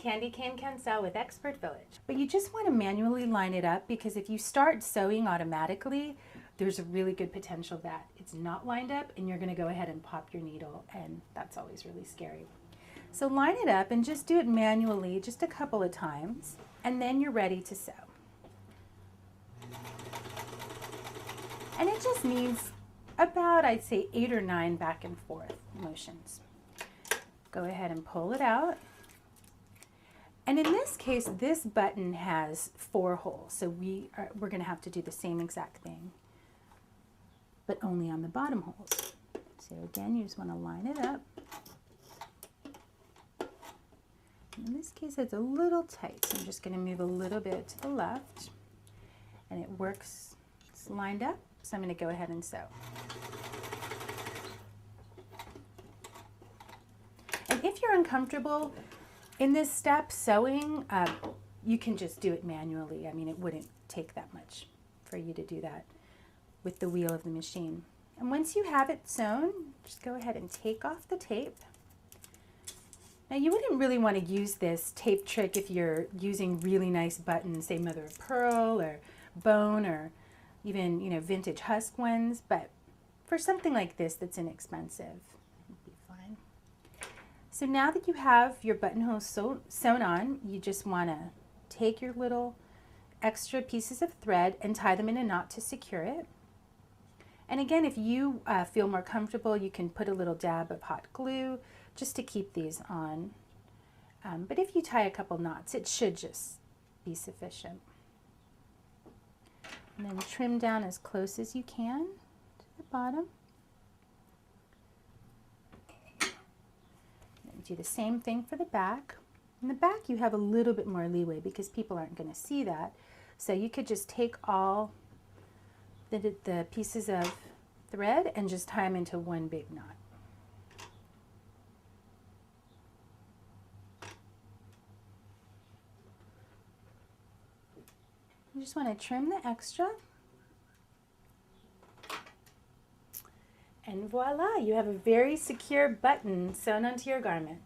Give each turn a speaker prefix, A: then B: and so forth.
A: Candi Cane-Canncel with Expert Village. But you just want to manually line it up, because if you start sewing automatically, there's a really good potential that it's not lined up and you're going to go ahead and pop your needle, and that's always really scary. So line it up and just do it manually just a couple of times, and then you're ready to sew. And it just needs about, I'd say, 8 or 9 back and forth motions. Go ahead and pull it out. And in this case, this button has 4 holes, so we're going to have to do the same exact thing, but only on the bottom holes. So again, you just want to line it up. In this case, it's a little tight, so I'm just going to move a little bit to the left, and it works. It's lined up, so I'm going to go ahead and sew. And if you're uncomfortable in this step sewing, you can just do it manually. I mean, it wouldn't take that much for you to do that with the wheel of the machine. And once you have it sewn, just go ahead and take off the tape. Now, you wouldn't really want to use this tape trick if you're using really nice buttons, say mother of pearl or bone, or even, you know, vintage husk ones, but for something like this that's inexpensive, it'd be fine. So now that you have your buttonhole sewn on, you just want to take your little extra pieces of thread and tie them in a knot to secure it. And again, if you feel more comfortable, you can put a little dab of hot glue just to keep these on. But if you tie a couple knots, it should just be sufficient. And then trim down as close as you can to the bottom. Do the same thing for the back. In the back, you have a little bit more leeway because people aren't going to see that. So you could just take all the pieces of thread and just tie them into one big knot. You just want to trim the extra. And voila, you have a very secure button sewn onto your garment.